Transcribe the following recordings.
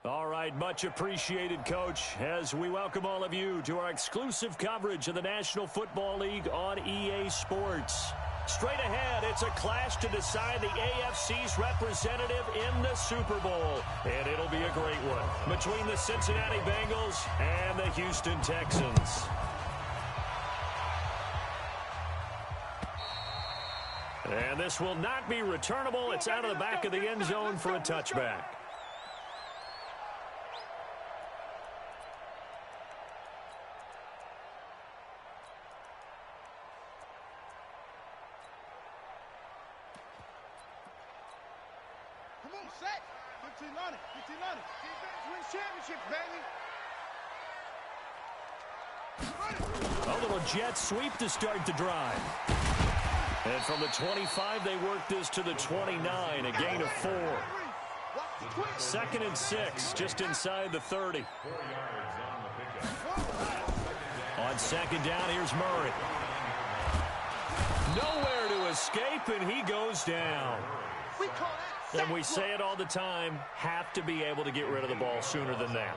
All right, much appreciated, Coach, as we welcome all of you to our exclusive coverage of the National Football League on EA Sports. Straight ahead, it's a clash to decide the AFC's representative in the Super Bowl, and it'll be a great one between the Cincinnati Bengals and the Houston Texans. And this will not be returnable. It's out of the back of the end zone for a touchback. Come on, set. 15 on it. 15 on it. Defense wins championships, baby. A little jet sweep to start the drive. And from the 25, they work this to the 29, a gain of 4. 2nd and 6, just inside the 30. On 2nd down, here's Murray. Nowhere to escape, and he goes down. And we say it all the time, have to be able to get rid of the ball sooner than that.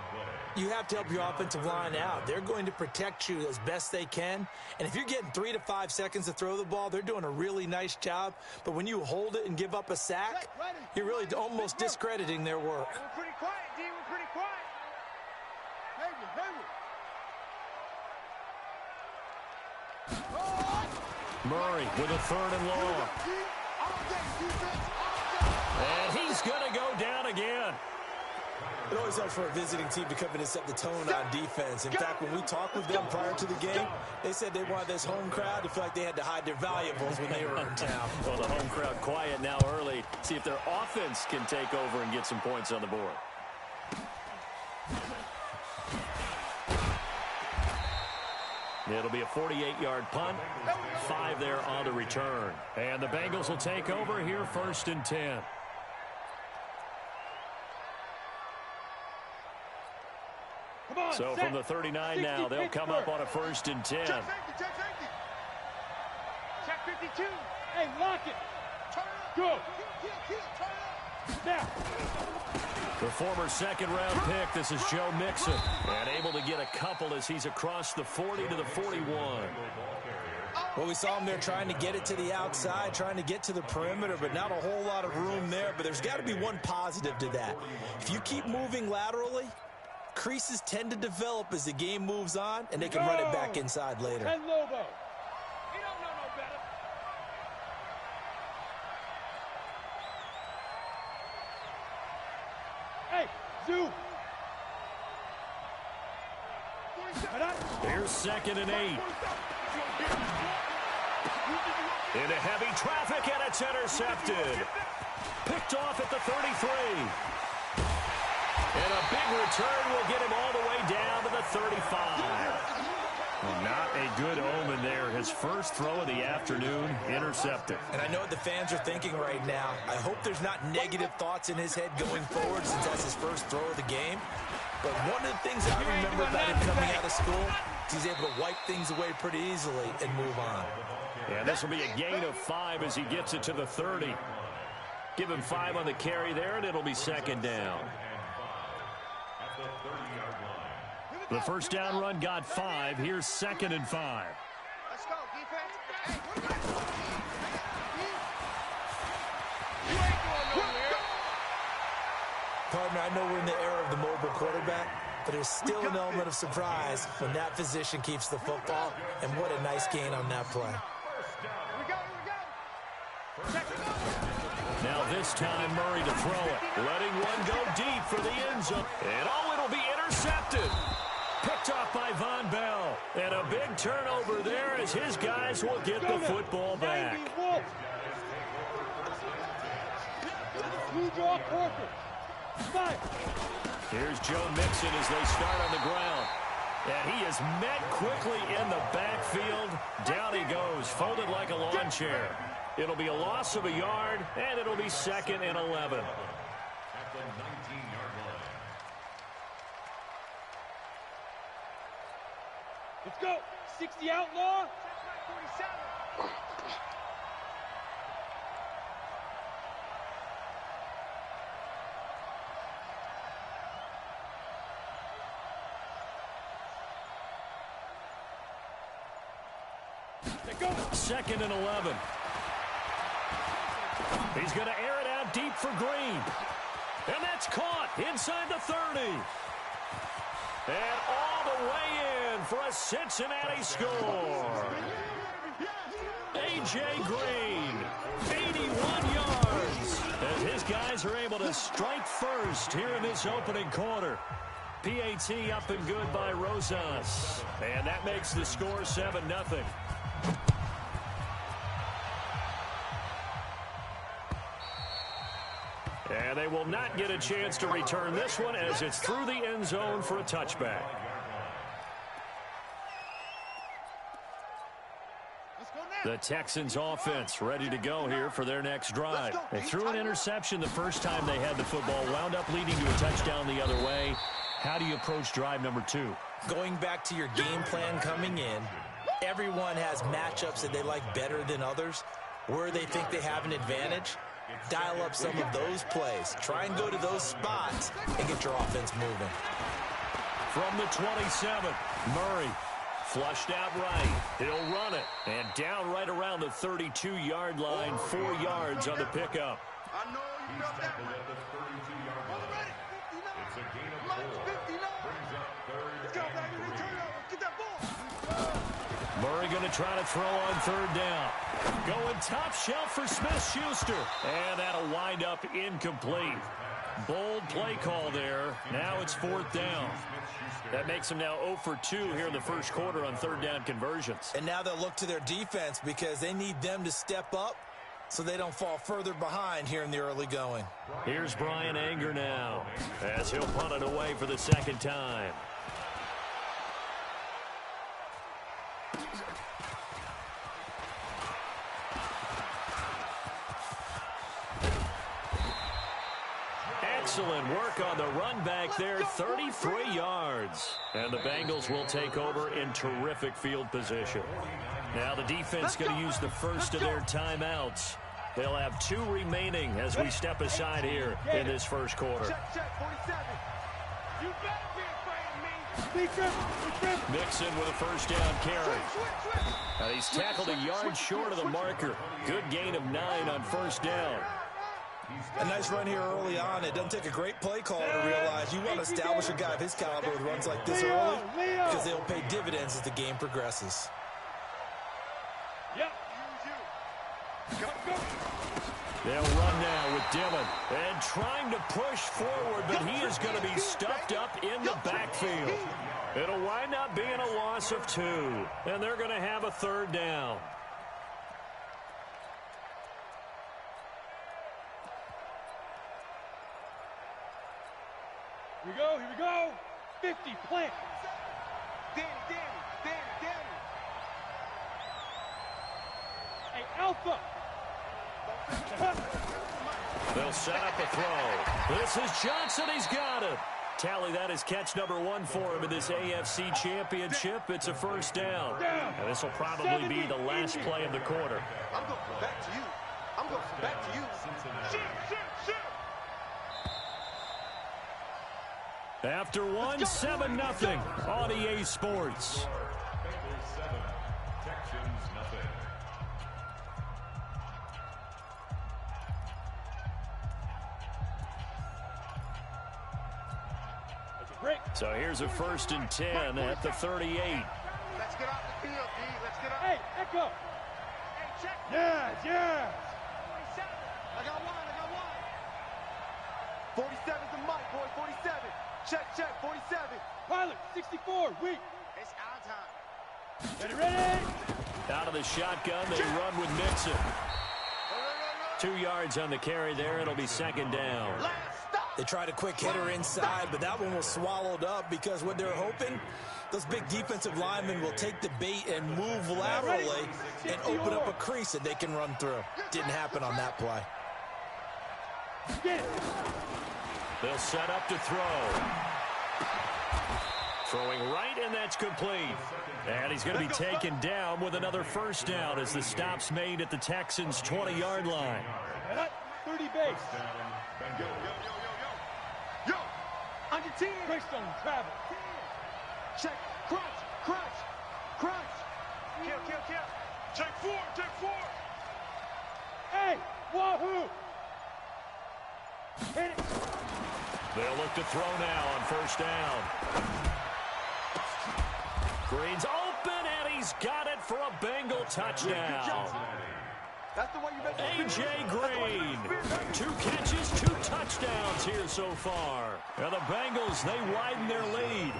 You have to help your offensive line out. They're going to protect you as best they can. And if you're getting 3 to 5 seconds to throw the ball, they're doing a really nice job. But when you hold it and give up a sack, you're really almost discrediting their work. We're pretty quiet, D. We're pretty quiet. Murray with a 3rd and long. And he's going to go down again. It always helps for a visiting team to come in and set the tone on defense. In fact, when we talked with them prior to the game, they said they wanted this home crowd to feel like they had to hide their valuables when they were in town. Well, the home crowd quiet now early. See if their offense can take over and get some points on the board. It'll be a 48-yard punt. 5 there on the return. And the Bengals will take over here 1st and 10. So from the 39 now, they'll come up on a 1st and 10. Check 52. Hey, lock it. Go. Now. The former 2nd-round pick, this is Joe Mixon. And able to get a couple as he's across the 40 to the 41. Well, we saw him there trying to get it to the outside, trying to get to the perimeter, but not a whole lot of room there. But there's got to be one positive to that. If you keep moving laterally, creases tend to develop as the game moves on, and they can run it back inside later. And Lobo. You don't know no better. Hey, Zoo. Here's 2nd and 8. Into heavy traffic, and it's intercepted. Picked off at the 33. And a big return will get him all the way down to the 35. Well, not a good omen there. His first throw of the afternoon intercepted. And I know what the fans are thinking right now. I hope there's not negative thoughts in his head going forward since that's his first throw of the game. But one of the things I remember about him coming out of school is he's able to wipe things away pretty easily and move on. And this will be a gain of 5 as he gets it to the 30. Give him 5 on the carry there, and it'll be 2nd down. The 1st down run got 5. Here's 2nd and 5. Let's go, defense. Partner, I know we're in the era of the mobile quarterback, but there's still an element of surprise when that physician keeps the football, and what a nice gain on that play. Now this time Murray to throw it, letting one go deep for the end zone, and it'll be intercepted. Picked off by Von Bell, and a big turnover there as his guys will get the football back. Here's Joe Mixon as they start on the ground. And he is met quickly in the backfield. Down he goes, folded like a lawn chair. It'll be a loss of a yard, and it'll be 2nd and 11. At the 19-yard line. Let's go. 60 outlaw. 47. 2nd and 11. He's going to air it out deep for Green. And that's caught inside the 30. And all the way in for a Cincinnati score. A.J. Green, 81 yards. As his guys are able to strike first here in this opening quarter. PAT up and good by Rosas. And that makes the score 7-0. And they will not get a chance to return this one as it's through the end zone for a touchback. The Texans offense ready to go here for their next drive. They threw an interception the first time they had the football, wound up leading to a touchdown the other way. How do you approach drive number 2? Going back to your game plan coming in, everyone has matchups that they like better than others. Where they think they have an advantage, dial up some of those plays. Try and go to those spots and get your offense moving. From the 27, Murray. Flushed out right. He'll run it. And down right around the 32-yard line. 4 yards on the pickup. I know you felt that one. At the 32-yard line. It's a gain of 4. Brings up 3rd and 3. Get that ball. Murray going to try to throw on 3rd down. Going top shelf for Smith-Schuster. And that'll wind up incomplete. Bold play call there. Now it's 4th down. That makes them now 0 for 2 here in the first quarter on 3rd down conversions. And now they'll look to their defense because they need them to step up so they don't fall further behind here in the early going. Here's Brian Anger now as he'll punt it away for the 2nd time. Excellent work on the run back there, 33 yards. And the Bengals will take over in terrific field position. Now the defense going to use the first of their timeouts. They'll have 2 remaining as we step aside here in this first quarter. Check, 47. You better be afraid of me. Mixon with a first down carry. And he's tackled a yard short of the marker. Good gain of 9 on first down. A nice run here early on. It doesn't take a great play call to realize you want to establish a guy of his caliber with runs like this early because they'll pay dividends as the game progresses. Yep. They'll run now with Dillon and trying to push forward, but he is going to be stuffed up in the backfield. It'll wind up being a loss of 2, and they're going to have a 3rd down. Here we go. 50, plant. Danny. Hey, Alpha. They'll set up a throw. This is Johnson. He's got it. Tally that is catch number 1 for him in this AFC Championship. It's a first down. And this will probably be the last play of the quarter. I'm going back to you. Shoot. After 1, 7-0 on EA Sports. Bengals 7, Texans nothing. So here's a 1st and 10 at the 38. Let's get off the field, D. Let's get off. Hey, Echo. Hey, check. Yeah. 47. I got one. 47's the mic, boy. 47. Check. 47. Pilot, 64. Weak. It's our time. Ready? Out of the shotgun, they run with Mixon. 2 yards on the carry there. It'll be 2nd down. They tried a quick hitter inside, but that one was swallowed up because what they're hoping, those big defensive linemen will take the bait and move laterally and open up a crease that they can run through. Didn't happen on that play. They'll set up to throw. Throwing right, and that's complete. And he's going to be taken down with another first down as the stop's made at the Texans' 20-yard line. 30 base. Yo. On your team. Greystone, travel. Check. Crunch. Kill. Check four, check four. Hey, wahoo! Hit it. They'll look to throw now on first down. Green's open, and he's got it for a Bengal touchdown. That's the way you make it. A.J. Green, 2 catches, 2 touchdowns here so far. Now the Bengals, they widen their lead.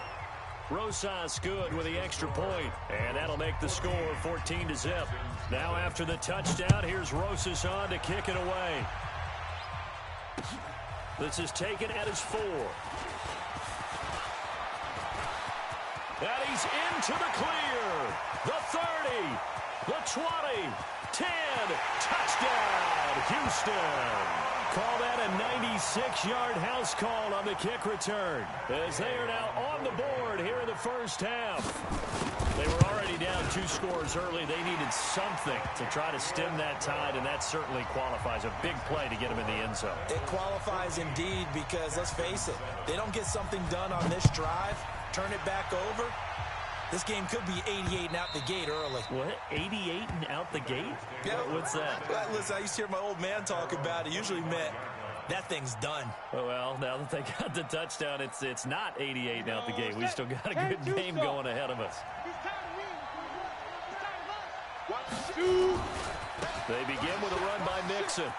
Rosas good with the extra point, and that'll make the score 14-0. Now after the touchdown, here's Rosas on to kick it away. This is taken at his 4. And he's into the clear. The 30, the 20, 10, touchdown, Houston. Call that a 96-yard house call on the kick return, as they are now on the board here in the first half. They were already down 2 scores early. They needed something to try to stem that tide, and that certainly qualifies. A big play to get them in the end zone. It qualifies indeed because, let's face it, they don't get something done on this drive, turn it back over, this game could be 88 and out the gate early. What? 88 and out the gate? Yeah. What's that? Well, listen, I used to hear my old man talk about it. Usually meant that thing's done. Oh, well, now that they got the touchdown, it's not 88 and out the gate. We still got a good game going ahead of us. They begin with a run by Mixon.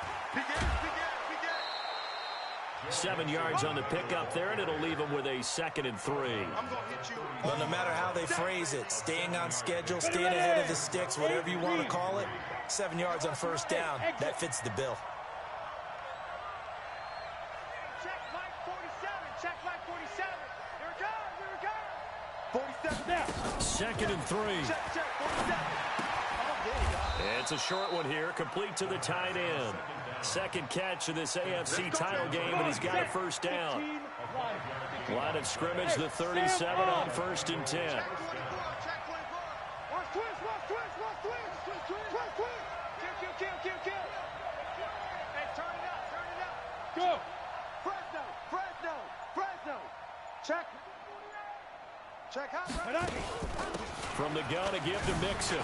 7 yards on the pickup there, and it'll leave them with a 2nd and 3. Well, no matter how they phrase it, staying on schedule, staying ahead of the sticks, whatever you want to call it, 7 yards on first down, that fits the bill. Check flight 47. Check flight 47. Here it comes. Here it comes. 47 now. 2nd and 3. Check 47. It's a short one here, complete to the tight end. Second catch of this AFC title game, and he's got a first down. Line of scrimmage, the 37 on 1st and 10. Go. Fresno. Check. Check out. From the gun, a give to Mixon.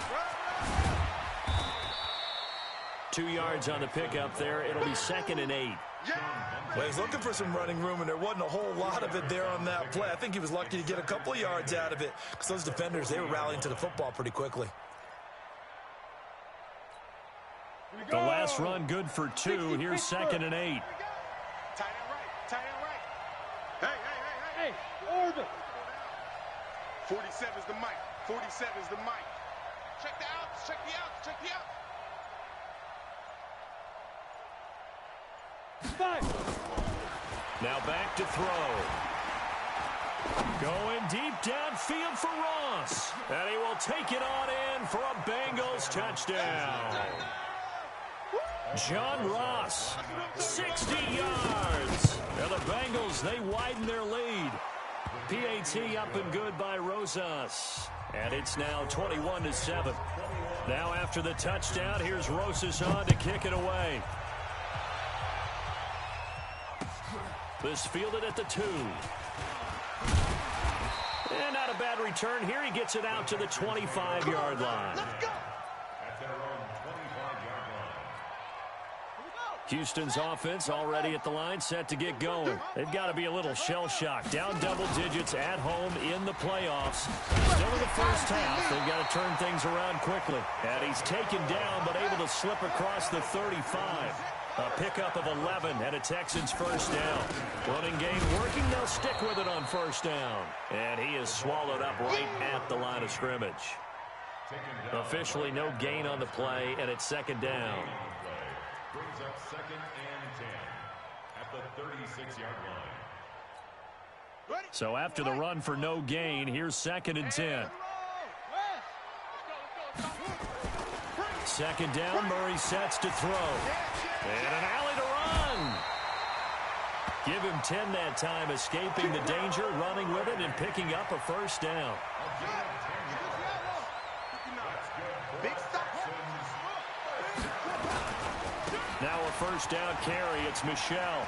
2 yards on the pickup there. It'll be 2nd and 8. Well, he's looking for some running room, and there wasn't a whole lot of it there on that play. I think he was lucky to get a couple of yards out of it because those defenders, they were rallying to the football pretty quickly. The last run good for 2. Here's 2nd and 8. Tight end right. Hey. Orbit. 47's the mic. 47's the mic. Check the outs. Check the outs. Now back to throw. Going deep downfield for Ross. And he will take it on in for a Bengals touchdown. John Ross, 60 yards. Now the Bengals, they widen their lead. PAT up and good by Rosas. And it's now 21-7. Now after the touchdown, here's Rosas on to kick it away. This fielded at the 2. And not a bad return here. He gets it out to the 25-yard line. Houston's offense already at the line, set to get going. They've got to be a little shell-shocked. Down double digits at home in the playoffs. Still in the first half. They've got to turn things around quickly. And he's taken down, but able to slip across the 35. A pickup of 11 and a Texans first down. Running game working. They'll stick with it on first down. And he is swallowed up right at the line of scrimmage. Officially no gain on the play, and it's 2nd down. Brings up 2nd and 10 at the 36-yard line. So after the run for no gain, here's 2nd and 10. 2nd down, Murray sets to throw. And an alley to run. Give him 10 that time, escaping the danger, running with it, and picking up a first down. Now a first down carry. It's Michelle.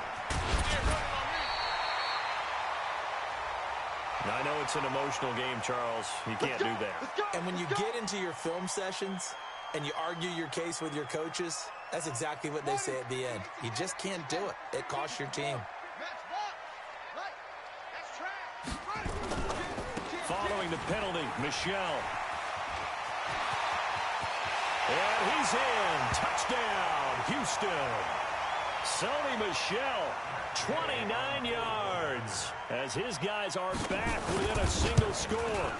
I know it's an emotional game, Charles. You can't do that. And when you get into your film sessions, and you argue your case with your coaches, that's exactly what they say at the end. You just can't do it. It costs your team. Following the penalty, Michel. And he's in. Touchdown, Houston. Sony Michel, 29 yards, as his guys are back within a single score.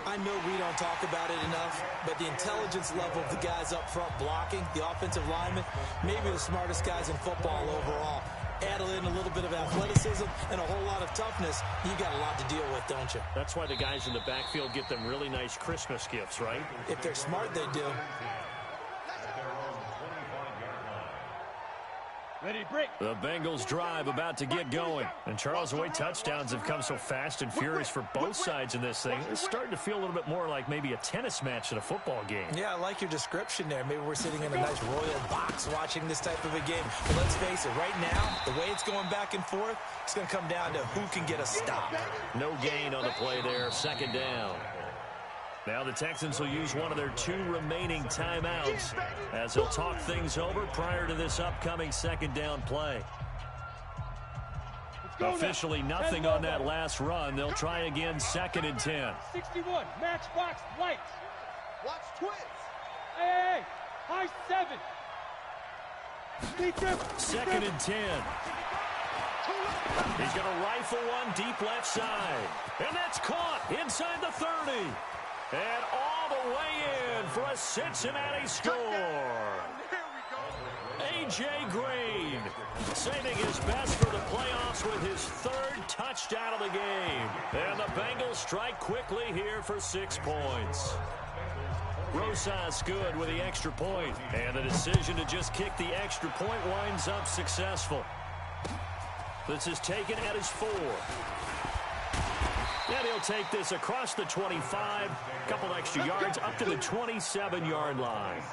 I know we don't talk about it enough, but the intelligence level of the guys up front blocking, the offensive linemen, maybe the smartest guys in football overall. Add in a little bit of athleticism and a whole lot of toughness, you got a lot to deal with, don't you? That's why the guys in the backfield get them really nice Christmas gifts, right? If they're smart, they do. Ready to break. The Bengals drive about to get going. And Charles, the way touchdowns have come so fast and furious for both sides in this thing, it's starting to feel a little bit more like maybe a tennis match at a football game. Yeah, I like your description there. Maybe we're sitting in a nice royal box watching this type of a game. But let's face it, right now, the way it's going back and forth, it's going to come down to who can get a stop. No gain on the play there, second down. Now the Texans will use one of their 2 remaining timeouts as they'll talk things over prior to this upcoming second down play. Officially nothing on that last run. They'll try again, 2nd and 10. 61, matchbox, lights. Watch twins. Hey, high 7. 2nd and 10. He's going to rifle one deep left side. And that's caught inside the 30. And all the way in for a Cincinnati score. A.J. Green saving his best for the playoffs with his 3rd touchdown of the game. And the Bengals strike quickly here for 6 points. Rosas good with the extra point. And the decision to just kick the extra point winds up successful. This is taken at his 4. And he'll take this across the 25, a couple extra yards, up to the 27-yard line.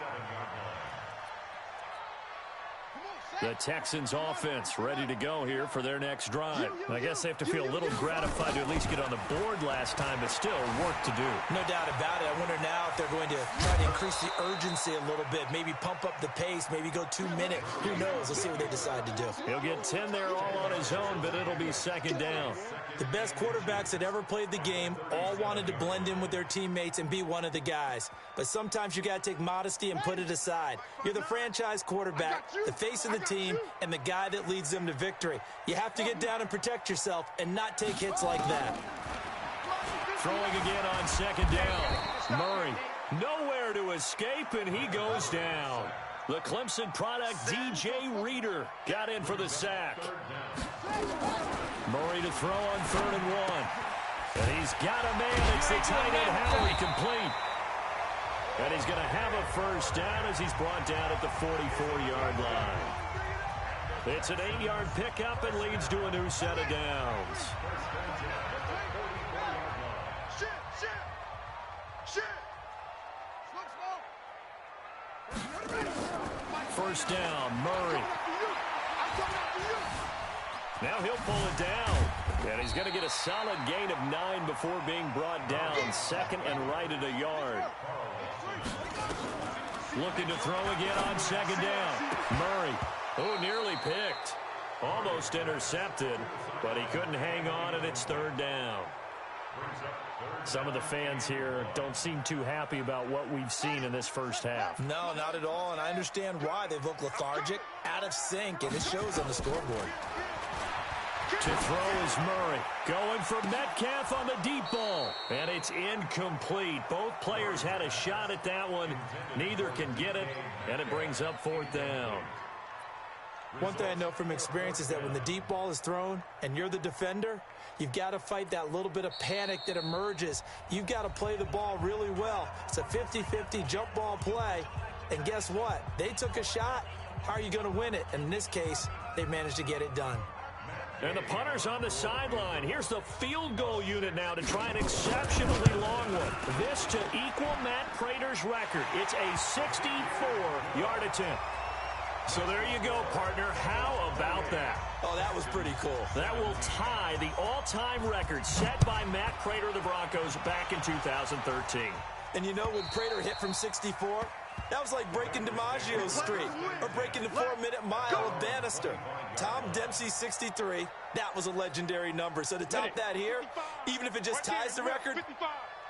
The Texans offense ready to go here for their next drive. I guess they have to feel a little gratified to at least get on the board last time, but still work to do. No doubt about it. I wonder now if they're going to try to increase the urgency a little bit, maybe pump up the pace, maybe go 2-minute. Who knows? Let's see what they decide to do. He'll get 10 there all on his own, but it'll be second down. The best quarterbacks that ever played the game all wanted to blend in with their teammates and be one of the guys. But sometimes you got to take modesty and put it aside. You're the franchise quarterback, the face of the team, and the guy that leads them to victory. You have to get down and protect yourself and not take hits like that. Throwing again on second down. Murray, nowhere to escape, and he goes down. The Clemson product, DJ Reader, got in for the sack. Murray to throw on 3rd and 1. And he's got a man. It's the tight end, Howard, complete. And he's going to have a first down as he's brought down at the 44-yard line. It's an 8-yard pickup and leads to a new set of downs. First down, Murray. Now he'll pull it down. And he's going to get a solid gain of 9 before being brought down. 2nd and right at a yard. Looking to throw again on second down. Murray, oh, nearly picked. Almost intercepted, but he couldn't hang on, and it's 3rd down. Some of the fans here don't seem too happy about what we've seen in this first half. No, not at all, and I understand why. They've looked lethargic, out of sync, and it shows on the scoreboard. To throw is Murray. Going for Metcalf on the deep ball. And it's incomplete. Both players had a shot at that one. Neither can get it, and it brings up 4th down. One thing I know from experience is that when the deep ball is thrown and you're the defender, you've got to fight that little bit of panic that emerges. You've got to play the ball really well. It's a 50-50 jump ball play. And guess what? They took a shot. How are you going to win it? And in this case, they managed to get it done. And the punter's on the sideline. Here's the field goal unit now to try an exceptionally long one. This to equal Matt Prater's record. It's a 64-yard attempt. So there you go, partner. How about that? Oh, that was pretty cool. That will tie the all-time record set by Matt Prater of the Broncos back in 2013. And you know, when Prater hit from 64, that was like breaking DiMaggio's streak or breaking the 4-minute mile of Bannister. Tom Dempsey, 63. That was a legendary number. So to top that here, even if it just ties the record,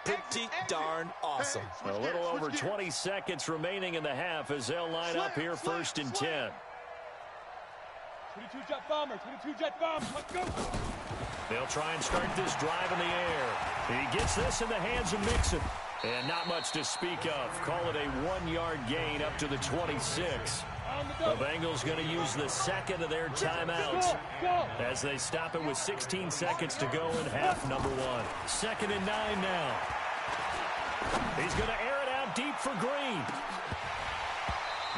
pretty darn awesome. A little over 20 seconds remaining in the half as they'll line up here 1st and 10. 22 jet bomber, 22 jet bomber, let's go. They'll try and start this drive in the air. He gets this in the hands of Mixon. And not much to speak of. Call it a 1-yard gain up to the 26. The Bengals going to use the second of their timeouts as they stop it with 16 seconds to go in half number 1. 2nd and 9 now. He's going to air it out deep for Green.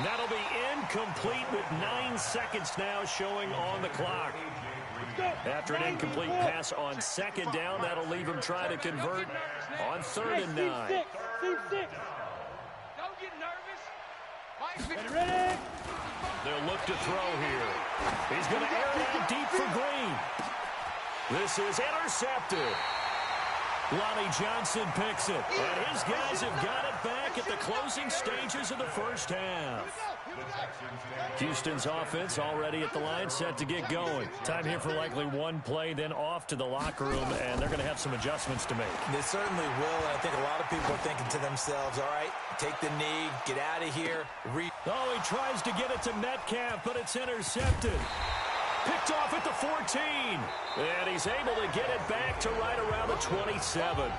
That'll be incomplete with 9 seconds now showing on the clock. After an incomplete pass on 2nd down, that'll leave him trying to convert on 3rd and 9. Team 6. Don't get nervous. Ready? They'll look to throw here. He's going to air it out deep for Green. This is intercepted. Lonnie Johnson picks it. And his guys have got it back at the closing stages of the first half. Houston's offense already at the line, set to get going. Time here for likely one play, then off to the locker room, and they're going to have some adjustments to make. They certainly will, and I think a lot of people are thinking to themselves, all right, take the knee, get out of here. Oh, he tries to get it to Metcalf, but it's intercepted. Picked off at the 14. And he's able to get it back to right around the 27.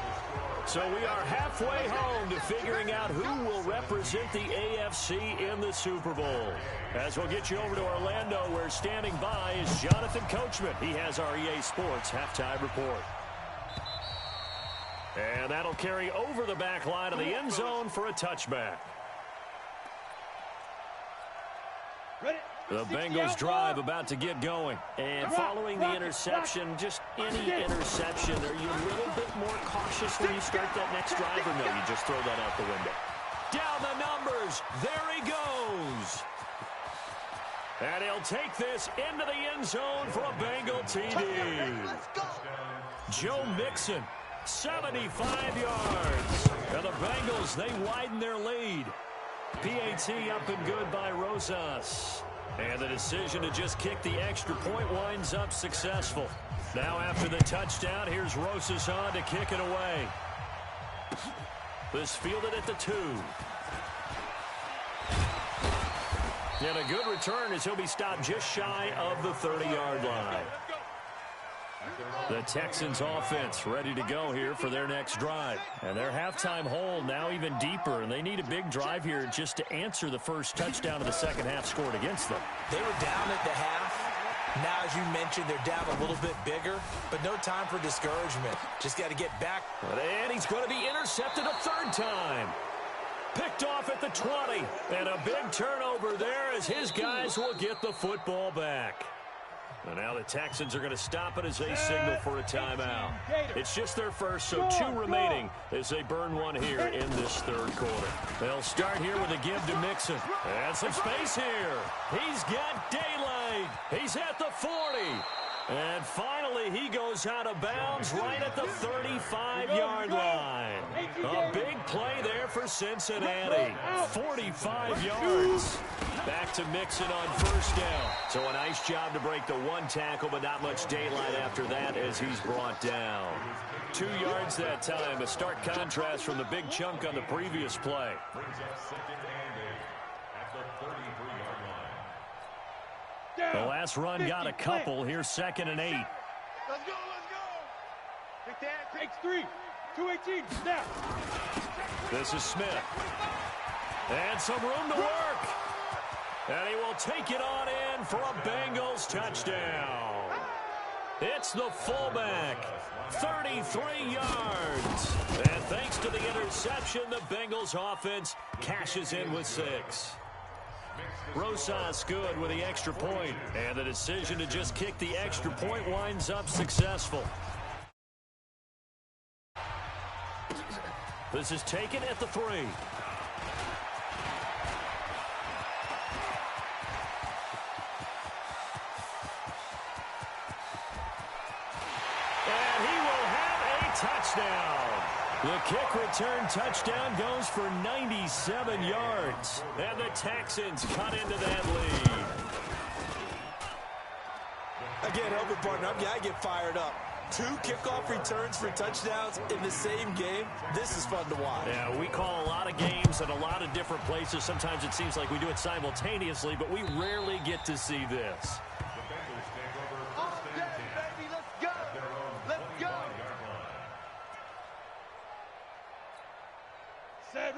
So we are halfway home to figuring out who will represent the AFC in the Super Bowl. As we'll get you over to Orlando, where standing by is Jonathan Coachman. He has our EA Sports halftime report. And that'll carry over the back line of the end zone for a touchback. Ready? The Bengals drive about to get going. And following the interception, just any interception, are you a little bit more cautious when you start that next drive, or no, you just throw that out the window? Down the numbers. There he goes. And he'll take this into the end zone for a Bengal TD. Joe Mixon, 75 yards. And the Bengals, they widen their lead. PAT up and good by Rosas. And the decision to just kick the extra point winds up successful. Now after the touchdown, here's Rosas on to kick it away. This fielded at the 2. And a good return as he'll be stopped just shy of the 30-yard line. The Texans offense ready to go here for their next drive. And their halftime hole now even deeper, and they need a big drive here just to answer the first touchdown of the second half scored against them. They were down at the half. Now, as you mentioned, they're down a little bit bigger, but no time for discouragement. Just got to get back. And he's going to be intercepted a 3rd time. Picked off at the 20. And a big turnover there as his guys will get the football back. And now the Texans are going to stop it as they signal for a timeout. It's just their first, so 2 remaining as they burn one here in this 3rd quarter. They'll start here with a give to Mixon. And some space here. He's got daylight. He's at the 40. And finally, he goes out of bounds right at the 35-yard line. A big play there for Cincinnati. 45 yards. Back to Mixon on 1st down. So a nice job to break the 1 tackle, but not much daylight after that as he's brought down. 2 yards that time. A stark contrast from the big chunk on the previous play. The last run got a couple. Here's 2nd and 8. Let's go. Big Dan, takes 3. 218, snap. This is Smith. And some room to work. And he will take it on in for a Bengals touchdown. It's the fullback. 33 yards. And thanks to the interception, the Bengals offense cashes in with 6. Rosas good with the extra point, and the decision to just kick the extra point winds up successful. This is taken at the 3. And he will have a touchdown. The kick return touchdown goes for 97 yards. And the Texans cut into that lead. Again, help it, partner. I get fired up. 2 kickoff returns for touchdowns in the same game. This is fun to watch. Yeah, we call a lot of games at a lot of different places. Sometimes it seems like we do it simultaneously, but we rarely get to see this.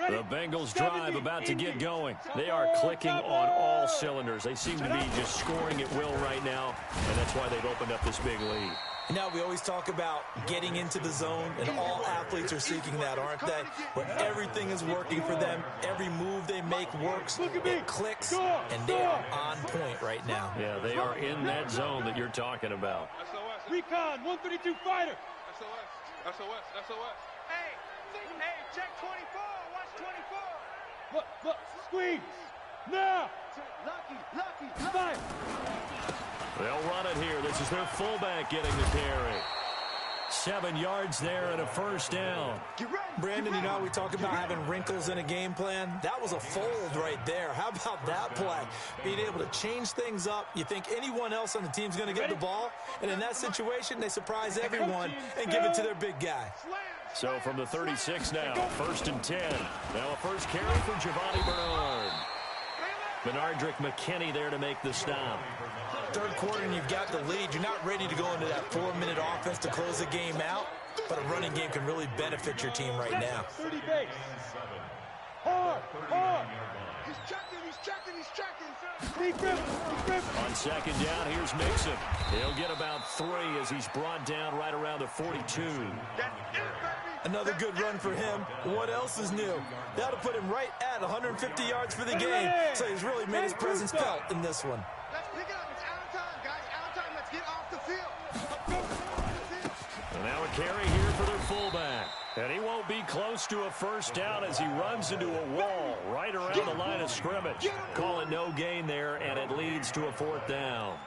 The Bengals drive about to get going. They are clicking on all cylinders. They seem to be just scoring at will right now, and that's why they've opened up this big lead. Now, we always talk about getting into the zone, and all athletes are seeking that, aren't they? Where everything is working for them. Every move they make works, it clicks, and they are on point right now. Yeah, they are in that zone that you're talking about. Recon, 132 fighter. SOS. Hey, check 24. Watch 24. Look, squeeze. Now. Lucky. Fire. They'll run it here. This is their fullback getting the carry. 7 yards there and a first down. Brandon, you know, we talk about having wrinkles in a game plan. That was a fold right there. How about that play? Being able to change things up. You think anyone else on the team's going to get the ball, and in that situation, they surprise everyone and give it to their big guy. So from the 36 now, 1st and 10. Now a first carry for Giovanni Bernard. Bernardrick McKinney there to make the stop. Third quarter and you've got the lead. You're not ready to go into that 4-minute offense to close the game out, but a running game can really benefit your team right now. 30 base. Hard. He's checking. On second down, here's Mixon. He'll get about 3 as he's brought down right around the 42. Another good run for him. What else is new? That'll put him right at 150 yards for the game, so he's really made his presence felt in this one. Let's pick it up. It's out of time, guys. Out of time. Let's get off the field. And now a carry here for their fullback. And he won't be close to a first down as he runs into a wall right around the line of scrimmage. Call it no gain there, and it leads to a 4th down.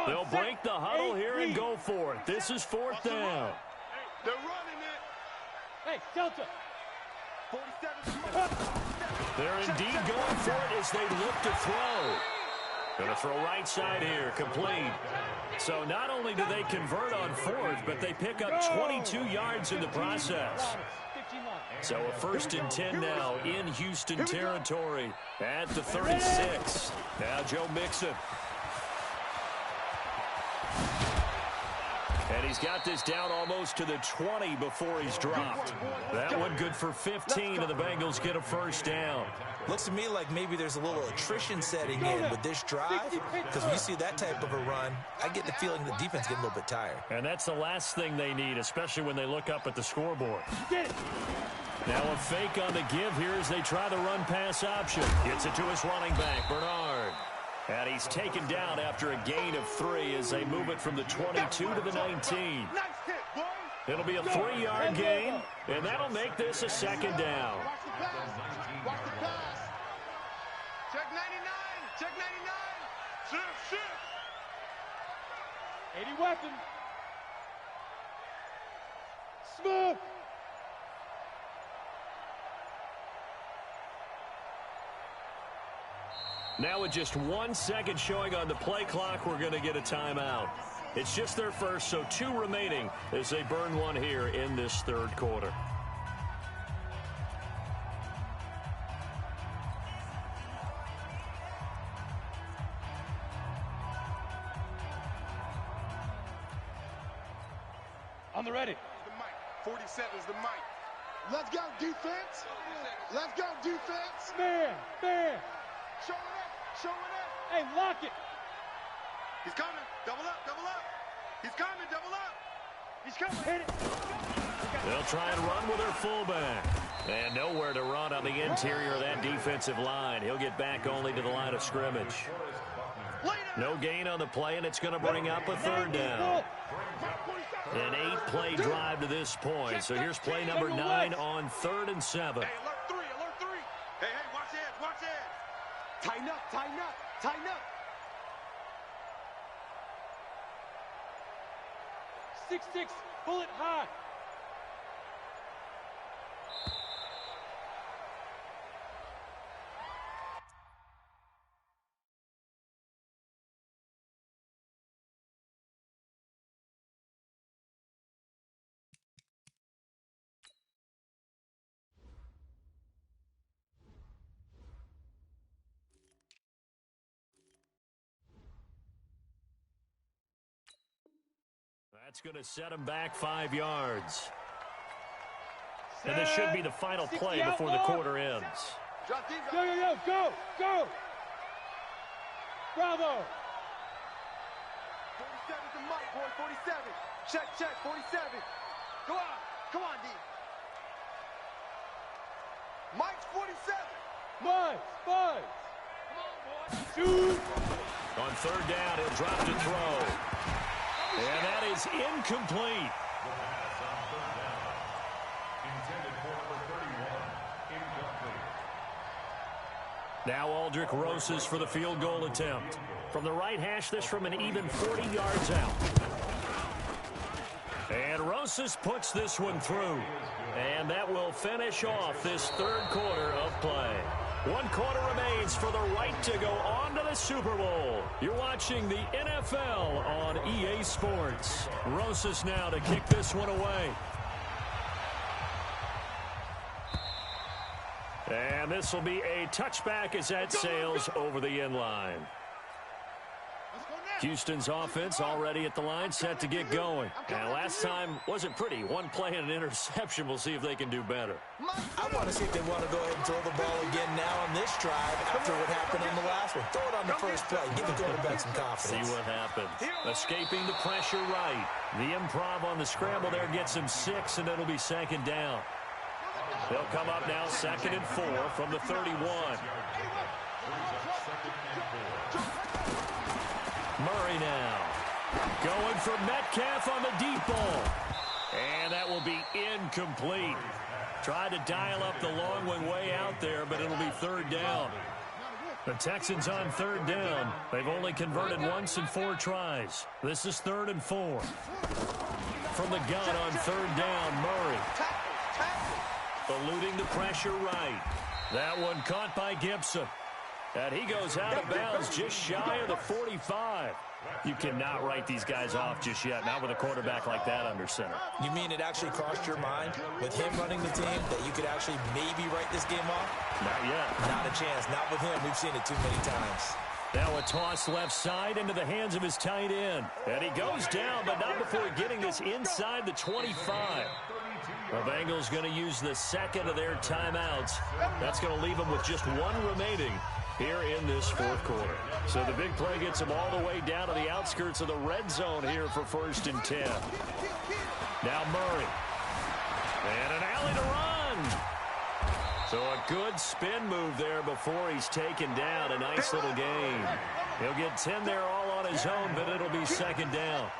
They'll break the huddle here and go for it. This is 4th down. They're running it. Hey, Delta. 47. They're indeed going for it as they look to throw. Going to throw right side here, complete. So not only do they convert on 4th, but they pick up 22 yards in the process. So a 1st and 10 now in Houston territory at the 36. Now Joe Mixon. And he's got this down almost to the 20 before he's dropped. That one good for 15, and the Bengals get a first down. Looks to me like maybe there's a little attrition setting in with this drive, because when you see that type of a run, I get the feeling the defense getting a little bit tired. And that's the last thing they need, especially when they look up at the scoreboard. Now a fake on the give here as they try the run-pass option. Gets it to his running back, Bernard. And he's taken down after a gain of 3 as they move it from the 22 to the 19. It'll be a 3-yard gain, and that'll make this a 2nd down. Watch the pass. Check 99. Shift. 80 weapon. Smooth. Now with just 1 second showing on the play clock, we're going to get a timeout. It's just their first, so 2 remaining as they burn one here in this 3rd quarter. On the ready. The mic. 47 is the mic. Let's go, defense. Man. Show it. Hey, lock it. He's coming. Double up. He's coming. Double up. He's coming. Hit it. They'll try and run with their fullback. And nowhere to run on the interior of that defensive line. He'll get back only to the line of scrimmage. No gain on the play, and it's going to bring up a 3rd down. An 8-play drive to this point. So here's play number 9 on 3rd and 7. Hey, alert 3. Hey, watch it. Tighten up. 6'6", bullet high. That's going to set him back 5 yards. And this should be the final play before the quarter ends. Go, go, go! Bravo! 47 to Mike, boy, 47. Check, 47. Go on, come on, D. Mike's 47. Mike. Come on, boy. Shoot! On third down, he'll drop to throw. And that is incomplete. The pass on third down. Intended for number 31. Incomplete. Now Aldrich Rosas for the field goal attempt. From the right hash, this from an even 40 yards out. And Rosas puts this one through. And that will finish off this third quarter of play. 1 quarter remains for the right to go on to the Super Bowl. You're watching the NFL on EA Sports. Rosas now to kick this one away. And this will be a touchback as that sails over the end line. Houston's offense already at the line, set to get going. And last time wasn't pretty. 1 play and an interception. We'll see if they can do better. I want to see if they want to go ahead and throw the ball again now on this drive after what happened on the last one. Throw it on the first play. Give the quarterback some confidence. See what happens. Escaping the pressure right. The improv on the scramble there gets him 6, and it'll be second down. They'll come up now 2nd and 4 from the 31. Murray now. Going for Metcalf on the deep ball. And that will be incomplete. Tried to dial up the long one way out there, but it'll be third down. The Texans on third down. They've only converted once in 4 tries. This is 3rd and 4. From the gun on third down, Murray. Eluding the pressure right. That one caught by Gibson. And he goes out of bounds just shy of the 45. You cannot write these guys off just yet, not with a quarterback like that under center. You mean it actually crossed your mind with him running the team that you could actually maybe write this game off? Not yet. Not a chance. Not with him. We've seen it too many times. Now a toss left side into the hands of his tight end. And he goes down, but not before getting this inside the 25. The Bengals going to use the second of their timeouts. That's going to leave them with just 1 remaining here in this 4th quarter. So the big play gets them all the way down to the outskirts of the red zone here for 1st and 10. Now Murray. And an alley to run. So a good spin move there before he's taken down. A nice little gain. He'll get 10 there all on his own, but it'll be second down.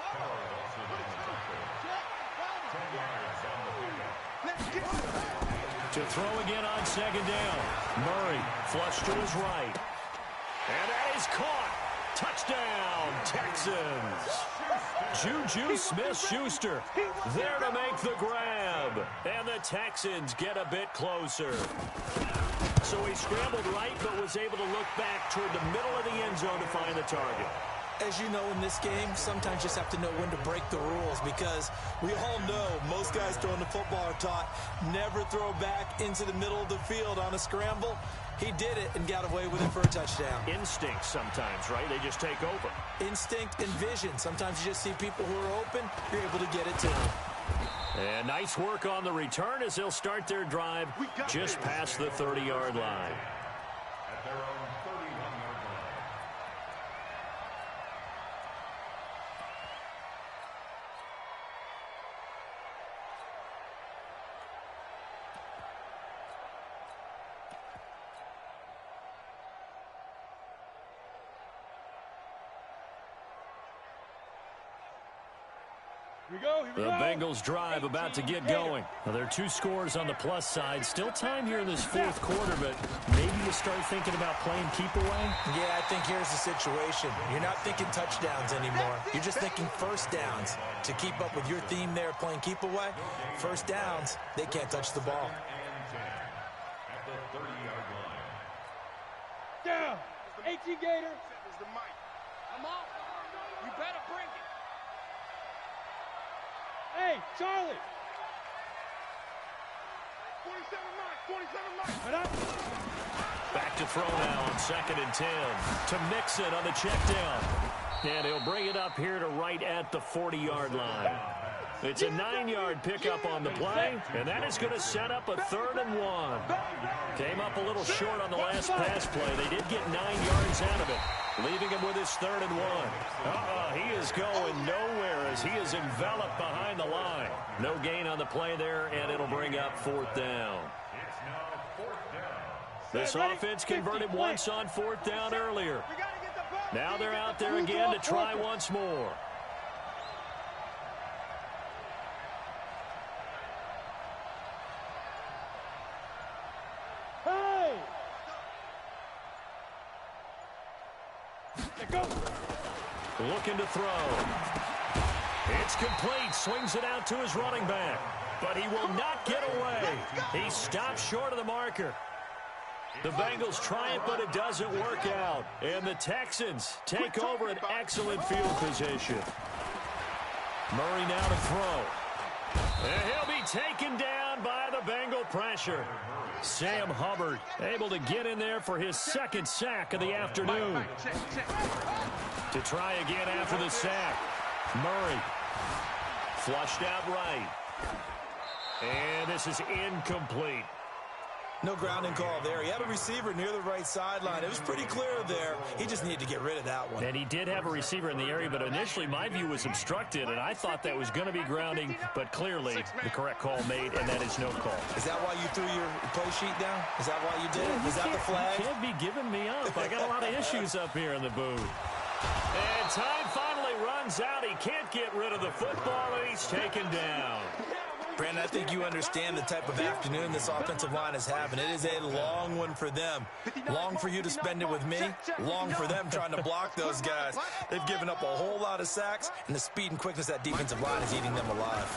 To throw again on second down. Murray flush to his right. And that is caught. Touchdown, Texans. Juju Smith-Schuster there to make the grab. And the Texans get a bit closer. So he scrambled right, but was able to look back toward the middle of the end zone to find the target. As you know, in this game, sometimes you just have to know when to break the rules, because we all know most guys throwing the football are taught never throw back into the middle of the field on a scramble. He did it and got away with it for a touchdown. Instinct sometimes, right? They just take over. Instinct and vision. Sometimes you just see people who are open, you're able to get it to them. And nice work on the return as they'll start their drive just past the 30-yard line. At their own 31-yard line. The Bengals drive about to get going. Well, there are 2 scores on the plus side. Still time here in this fourth quarter, but maybe you start thinking about playing keep away? Yeah, I think here's the situation. You're not thinking touchdowns anymore. You're just thinking first downs. To keep up with your theme there, playing keep away, first downs, they can't touch the ball. At the 30-yard line. Down. 18 Gator. Come on. You better bring it. Hey, Charlie. 47 line. Back to throw now on 2nd and 10. To Mixon on the check down. And he'll bring it up here to right at the 40-yard line. It's a 9-yard pickup on the play, and that is going to set up a 3rd and 1. Came up a little short on the last pass play. They did get 9 yards out of it, leaving him with his 3rd and 1. He is going nowhere as he is enveloped behind the line. No gain on the play there, and it'll bring up 4th down. It's now 4th down. This offense converted once on 4th down earlier. Now they're out there again to try once more. Hey! Looking to throw. It's complete. Swings it out to his running back. But he will not get away. He stops short of the marker. The Bengals try it, but it doesn't work out. And the Texans take over an excellent field position. Murray now to throw. And he'll be taken down by the Bengal pressure. Sam Hubbard able to get in there for his 2nd sack of the afternoon. To try again after the sack. Murray flushed out right. And this is incomplete. No grounding call there. He had a receiver near the right sideline. It was pretty clear there. He just needed to get rid of that one. And he did have a receiver in the area, but initially my view was obstructed, and I thought that was going to be grounding, but clearly the correct call made, and that is no call. Is that why you threw your play sheet down? Is that why you did it? Is that the flag? You can't be giving me up. I got a lot of issues up here in the booth. And time finally runs out. He can't get rid of the football, and he's taken down. Brandon, I think you understand the type of afternoon this offensive line is having. It is a long one for them. Long for you to spend it with me. Long for them trying to block those guys. They've given up a whole lot of sacks, and the speed and quickness of that defensive line is eating them alive.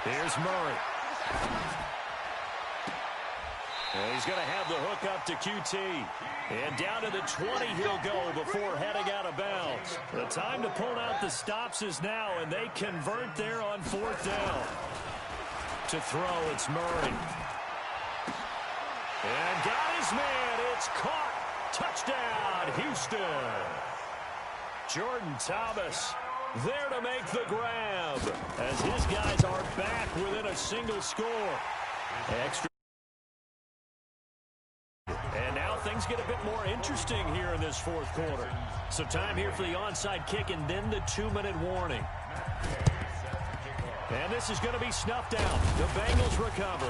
Here's Murray. And he's going to have the hook up to QT. And down to the 20 he'll go before heading out of bounds. The time to pull out the stops is now, and they convert there on 4th down. To throw, it's Murray. And got his man. It's caught. Touchdown, Houston. Jordan Thomas there to make the grab as his guys are back within a single score. Extra. And now things get a bit more interesting here in this 4th quarter. So time here for the onside kick and then the 2-minute warning. And this is going to be snuffed out. The Bengals recover.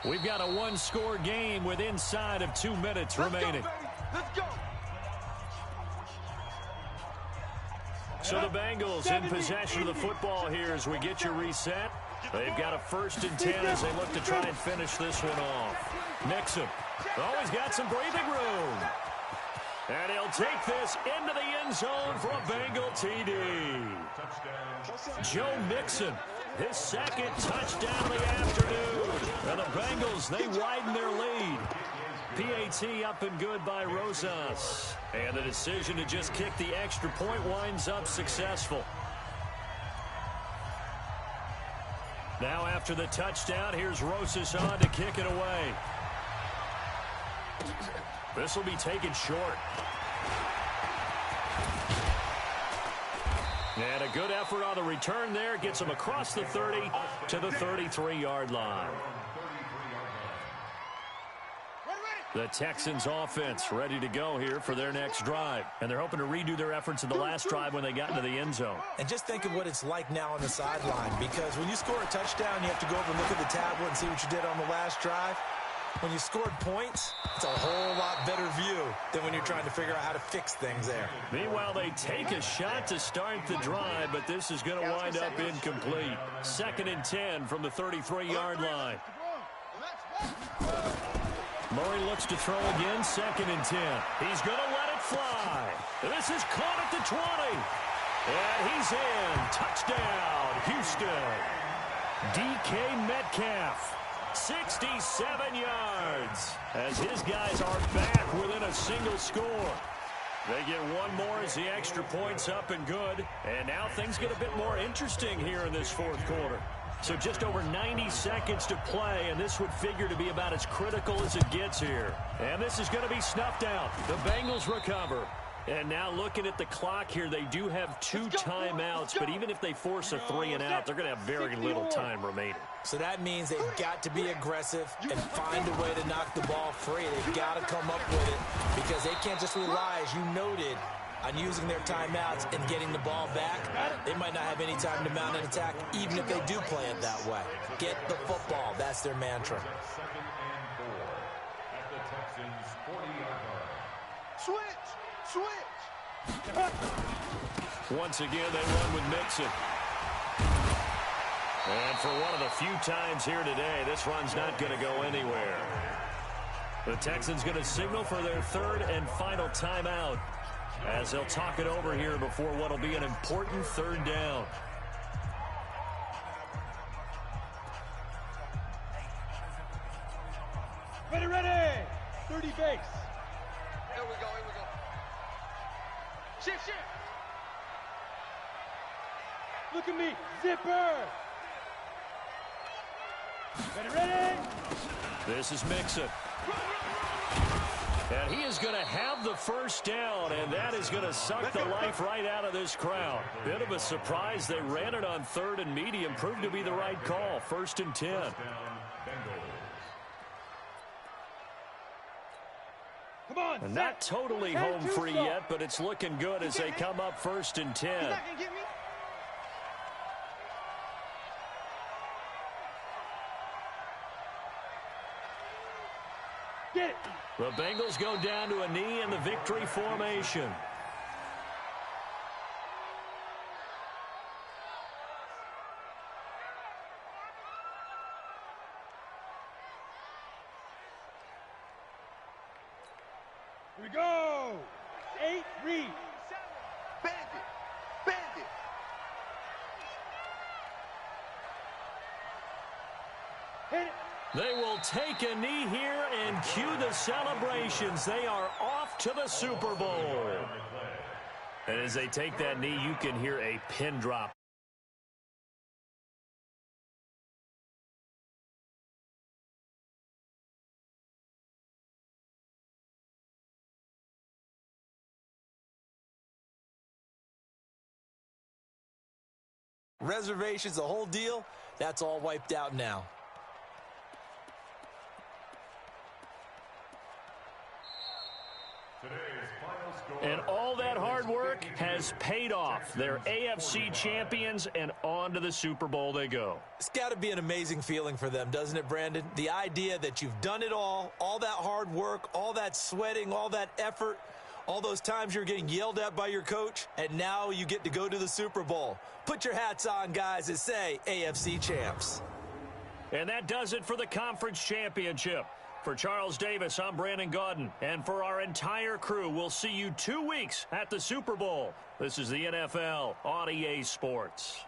We've got a 1-score game with inside of 2 minutes remaining. Let's go. So the Bengals in possession of the football here as we get you reset. They've got a 1st and 10 as they look to try and finish this one off. Mixon. Oh, he's got some breathing room. And he'll take this into the end zone for a Bengal TD. Joe Mixon, his 2nd touchdown of the afternoon. And the Bengals, they widen their lead. PAT up and good by Rosas. And the decision to just kick the extra point winds up successful. Now after the touchdown, here's Rosas on to kick it away. This will be taken short. And a good effort on the return there. Gets him across the 30 to the 33-yard line. The Texans offense ready to go here for their next drive. And they're hoping to redo their efforts in the last drive when they got into the end zone. And just think of what it's like now on the sideline, because when you score a touchdown, you have to go over and look at the tablet and see what you did on the last drive. When you scored points, it's a whole lot better view than when you're trying to figure out how to fix things there. Meanwhile, they take a shot to start the drive, but this is going to wind up incomplete. 2nd and 10 from the 33-yard line. Murray looks to throw again, 2nd and 10. He's going to let it fly. This is caught at the 20. And he's in. Touchdown, Houston. DK Metcalf, 67 yards, as his guys are back within a single score. They get one more as the extra point's up and good. And now things get a bit more interesting here in this 4th quarter. So just over 90 seconds to play, and this would figure to be about as critical as it gets here. And this is going to be snuffed out. The Bengals recover. And now looking at the clock here, they do have 2 timeouts, but even if they force a 3 and out, they're going to have very little time remaining. So that means they've got to be aggressive and find a way to knock the ball free. They've got to come up with it because they can't just rely, as you noted, on using their timeouts and getting the ball back. They might not have any time to mount an attack, even if they do play it that way. Get the football. That's their mantra. 2nd and 4 at the Texans' 40-yard line. Switch! Once again, they run with Mixon. And for one of the few times here today, this run's not going to go anywhere. The Texans going to signal for their 3rd and final timeout, as they'll talk it over here before what will be an important 3rd down. Ready! 30 base. Here we go. Shift. Look at me. Zipper. Ready? This is Mixon. And he is going to have the 1st down, and that is going to suck the life right out of this crowd. Bit of a surprise. They ran it on 3rd and medium. Proved to be the right call. 1st and 10. Come on, And not totally home free yet, but it's looking good as they come up 1st and 10. He's not gonna get me. Get it. The Bengals go down to a knee in the victory formation. Here we go. 8 read. Bandit. Hit it. They will take a knee here and cue the celebrations. They are off to the Super Bowl. And as they take that knee, you can hear a pin drop. Reservations, the whole deal, that's all wiped out now. And all that hard work has paid off. They're AFC champions, and on to the Super Bowl they go. It's got to be an amazing feeling for them, doesn't it, Brandon? The idea that you've done it all that hard work, all that sweating, all that effort, all those times you're getting yelled at by your coach, and now you get to go to the Super Bowl. Put your hats on, guys, and say AFC champs. And that does it for the conference championship. For Charles Davis, I'm Brandon Gaudin. And for our entire crew, we'll see you 2 weeks at the Super Bowl. This is the NFL on EA Sports.